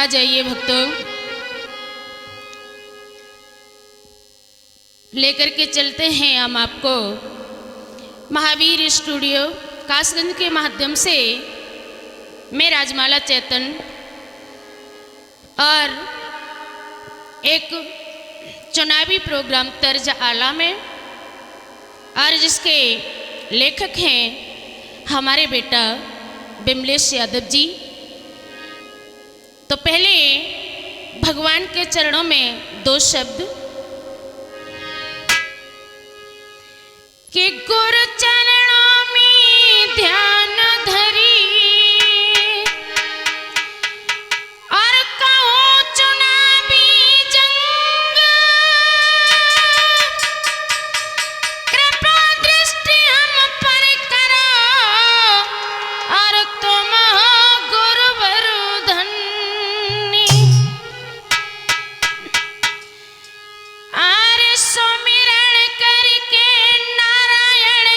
आ जाइए भक्तों, लेकर के चलते हैं हम आपको महावीर स्टूडियो कासगंज के माध्यम से। मैं राजमाला चेतन और एक चुनावी प्रोग्राम तर्ज आला में, और जिसके लेखक हैं हमारे बेटा बिमलेश यादव जी। तो पहले भगवान के चरणों में दो शब्द कि गुरु चरणों में ध्यान धरी और कहो चुनावी जंग, कृपा दृष्टि हम पर करो और तुम हो गुरुवर धन्य। आर्य सुमिरन करके नारायण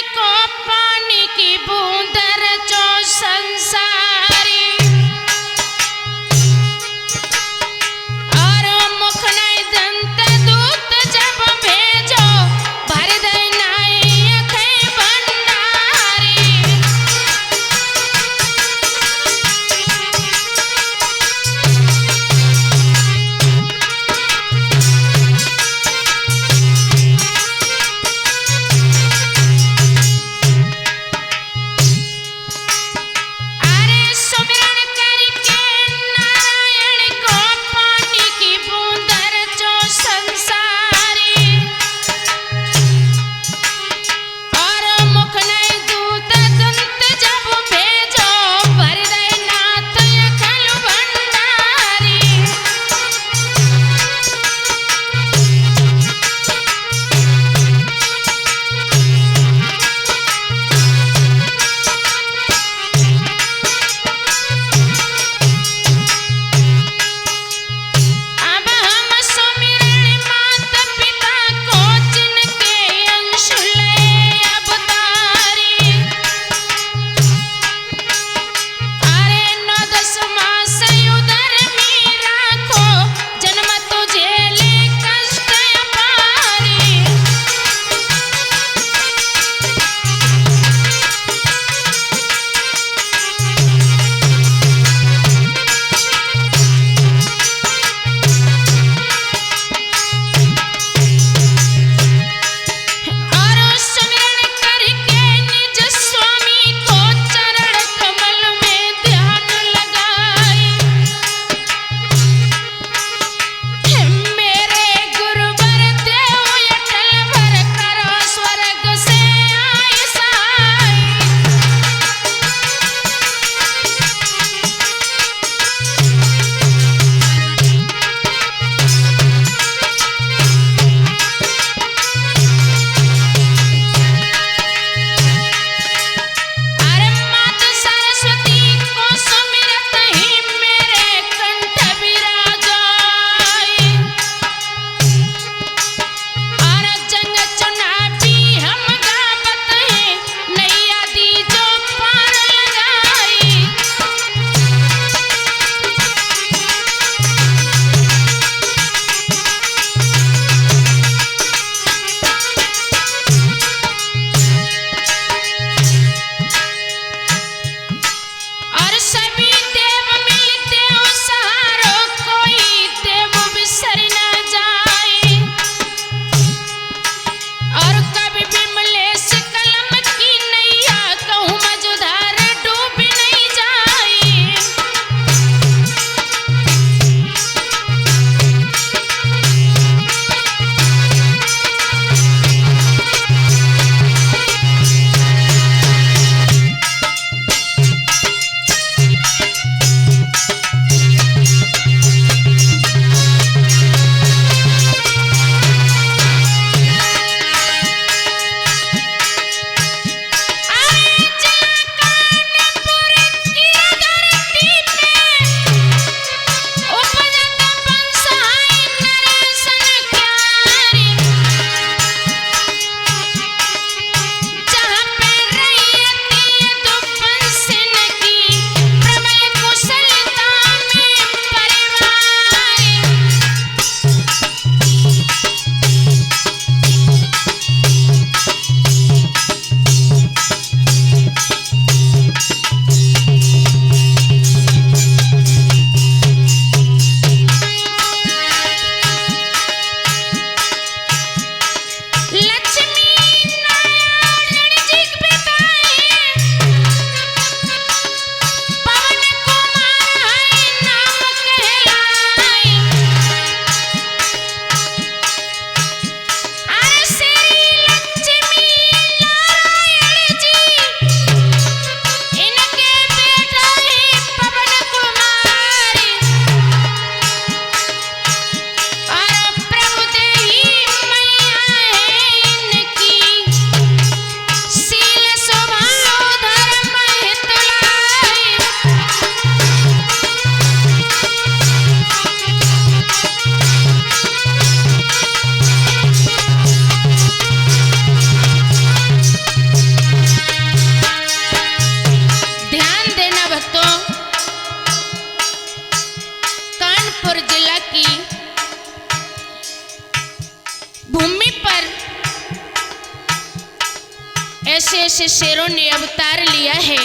ऐसे ऐसे शेरों ने अवतार लिया है।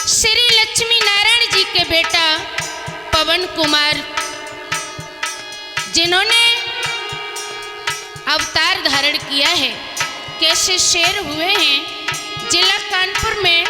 श्री लक्ष्मी नारायण जी के बेटा पवन कुमार जिन्होंने अवतार धारण किया है, कैसे शेर हुए हैं। जिला कानपुर में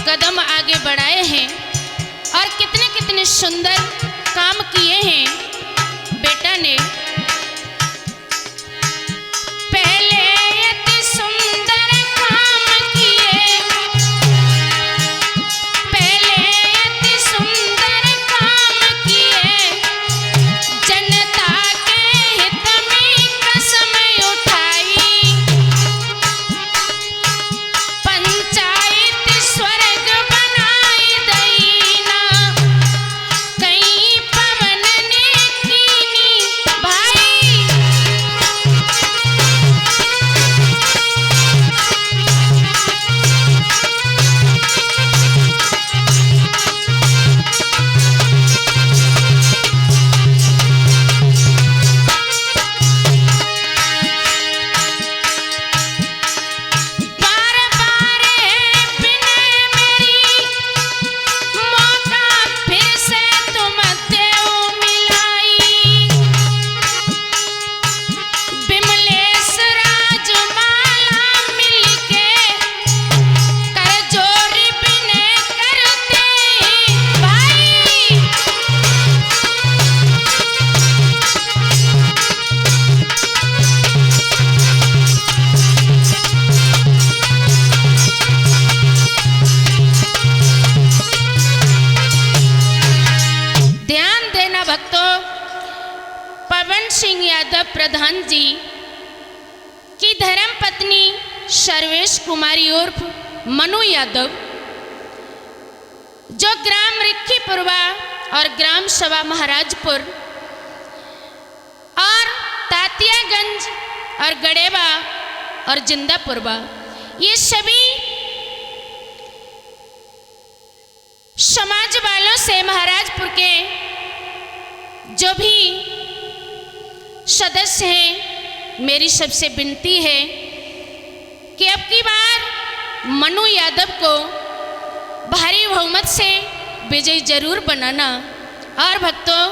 कदम आगे बढ़ाए हैं और कितने कितने सुंदर काम किए हैं बेटा ने। पहले अति सुंदर काम किए, पहले अति सुंदर काम किए, जनता के हित में कसम उठाई, पंचायत स्वर्ग बनाई दईना, कहीं पवन ने कीनी भाई। बार बार है बिनय मेरी, मौका फिर से तुम देओ मिलाई, बिमलेश राजमाला मिलके कर जोरी बिनय करते भाई। ध्यान देना भक्तों, पवन सिंह यादव प्रधान जी की धर्म पत्नी सर्वेश कुमारी उर्फ मनु यादव, जो ग्राम रिक्खीपुरवा और ग्राम सभा महाराजपुर और तातियागंज और गड़ेवा और जिंदापुरवा, ये सभी समाज वालों से महाराजपुर के जो भी सदस्य हैं, मेरी सबसे विनती है कि अब की बार मनु यादव को भारी बहुमत से विजयी जरूर बनाना। और भक्तों,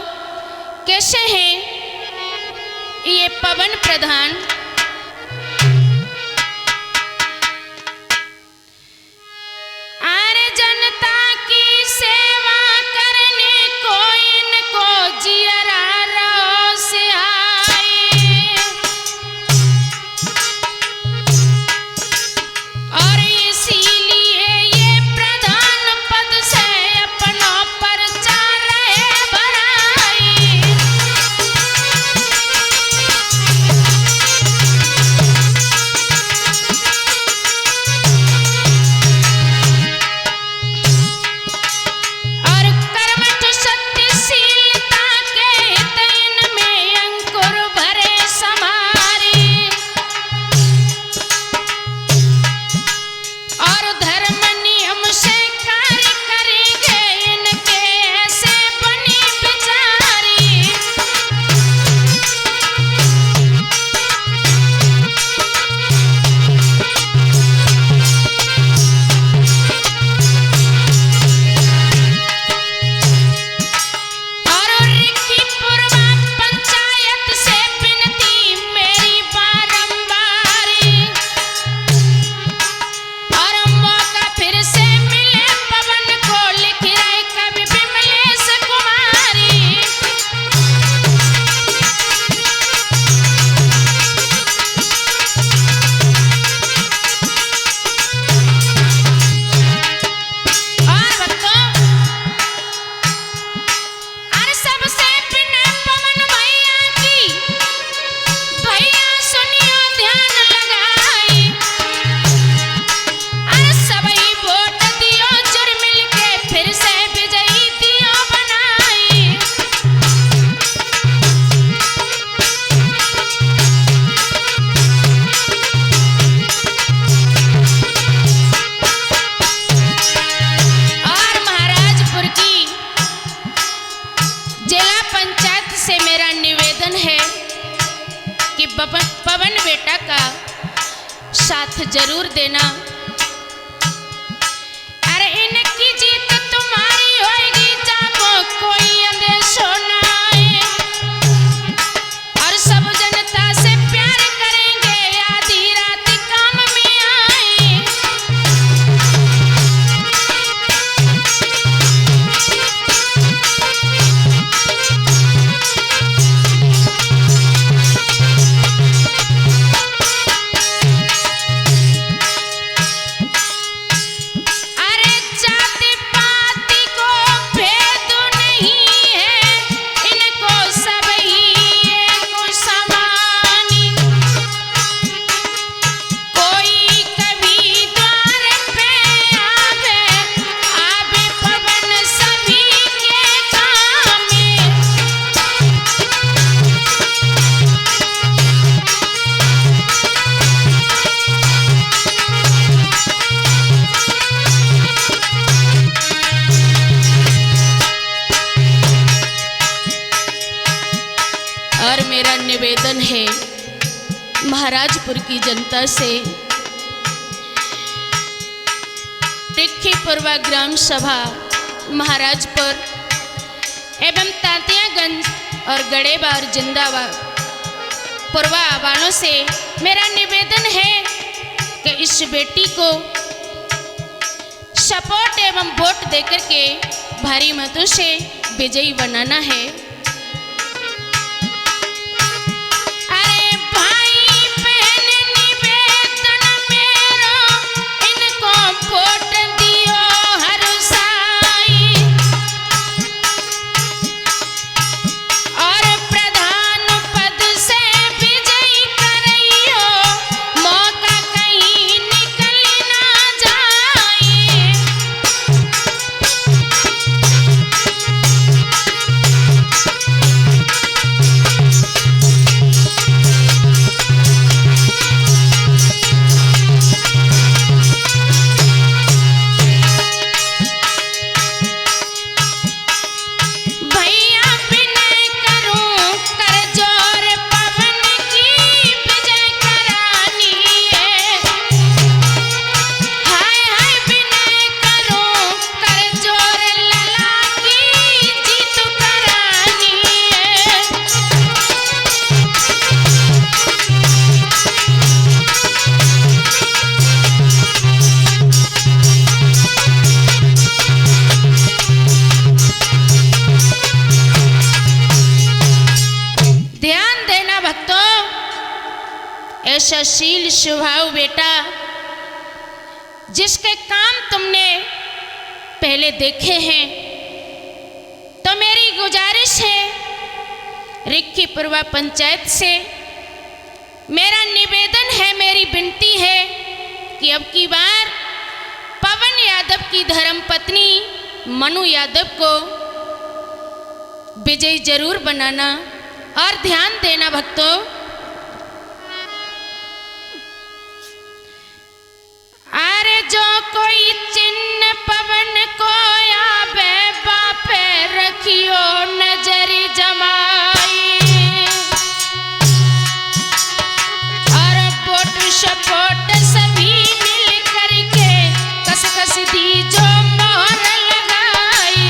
कैसे हैं ये पवन प्रधान? अरे जनता की सेवा करने को इनको जियरा रोस आए, और इसीलिए ये प्रधान पद से अपनों पर चार रहे भराई। और कर्मठ सत्यशीलता के हित इनमें अंकुर भरे समारे, और धर्म नियम से कार्य करेंगे इनके ऐसे बनी बिचारी। और रिक्कीपुरवा पंचायत से विनती मेरी बारंबारी, और मौका फिर से मिले पवन को लिख रहे कवि विमलेश कुमारी। और भक्तों, अरे सबसे बिना पवन भैया की, भैया सुनियो ध्यान लगाई। अरे सबई वोट दियो जुर मिल के फिर से विजयी दियो बनाई। और महाराजपुर की जिला पंचायत से मेरा निवेदन है कि पवन बेटा का साथ जरूर देना। अरे इनकी जीत तुम्हारी होएगी, जागो कोई अंदेशो ना आए, और सब जनता से प्यार करेंगे आधी रात काम में आए। अरे जाति पाति को भेद नहीं है, इनको सब ही एक समानी। कोई कभी द्वार पे आवे, आवे पवन सभी के काम में। और मेरा निवेदन है महाराजपुर की जनता से, रिक्कीपुरवा ग्राम सभा महाराजपुर एवं तांतियागंज और गड़ेबार जिंदाबाद पुरवा वालों से मेरा निवेदन है कि इस बेटी को सपोर्ट एवं वोट देकर के भारी मतों से विजयी बनाना है। अरे भाई बहन निवेदन मेरो, इनको वोट दियो हर साई, और प्रधान पद से विजयी करियो, मौका कहीं निकल ना जाए। ऐसा शील स्वभाव बेटा जिसके काम तुमने पहले देखे हैं। तो मेरी गुजारिश है रिक्कीपुरवा पंचायत से, मेरा निवेदन है, मेरी विनती है कि अब की बार पवन यादव की धर्मपत्नी मनु यादव को विजयी जरूर बनाना। और ध्यान देना भक्तों, अरे जो कोई चिन्ह पवन को आवे बापे रखियो नजर जमाई, और बोट सपोट सभी मिल करके कस कस दी जो मोहर लगाई।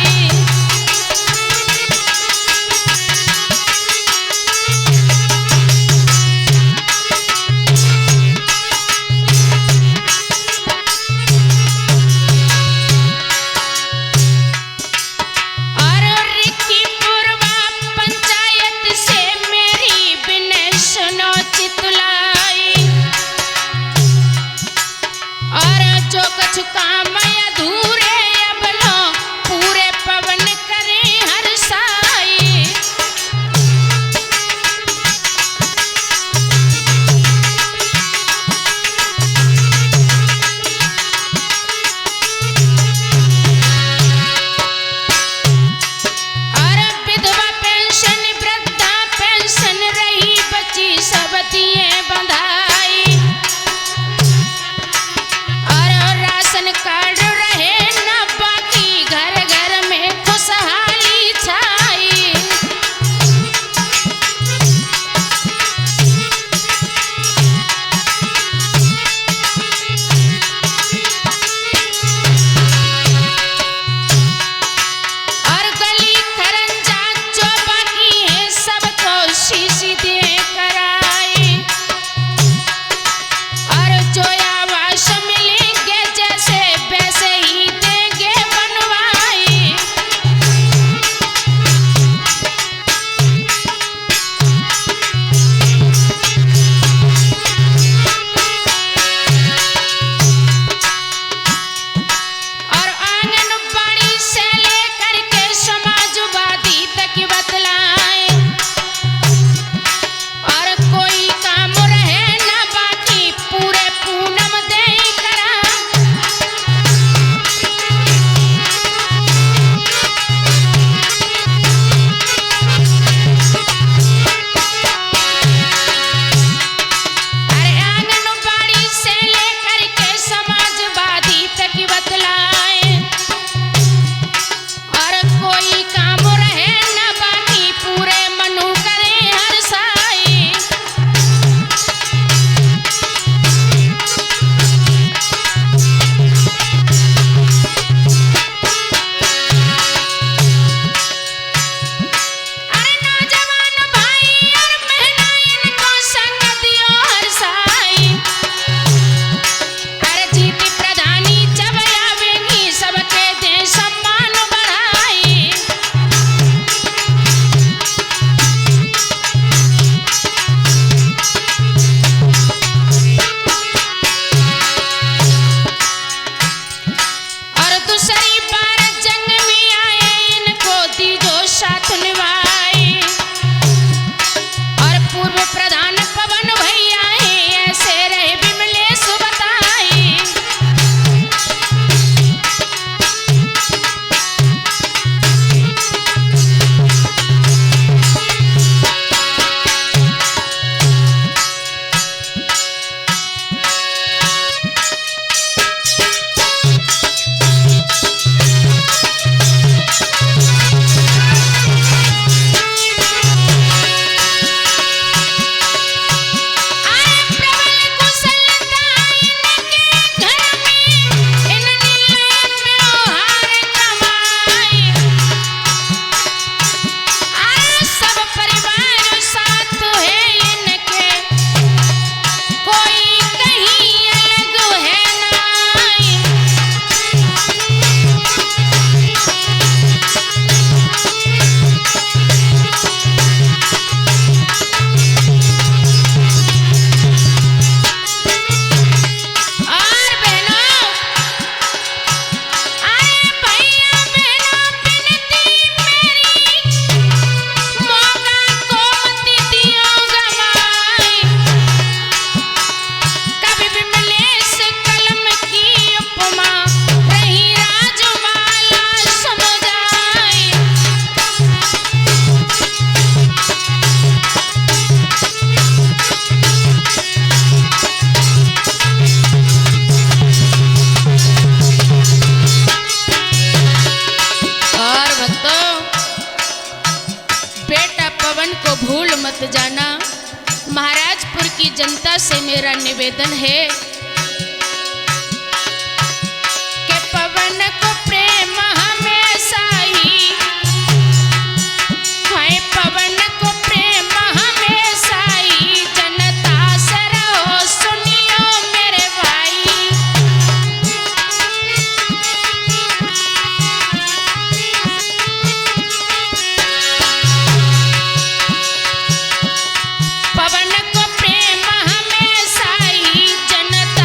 काम अधूरे अब लो पूरे पवन करें हर साई। और विधवा पेंशन वृद्धा पेंशन रही बची सब दिए बंधाई, और राशन कार्ड रहे मत जाना। महाराजपुर की जनता से मेरा निवेदन है कि पवन को प्रेम हमेशा ही है, पवन को प्रेम हमेशा ही, जनता से रहो सुनियो मेरे भाई। पवन को प्रेम हमेशा ही, जनता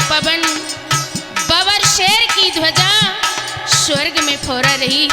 पवन बबर शेर की ध्वजा स्वर्ग में फौरा रही।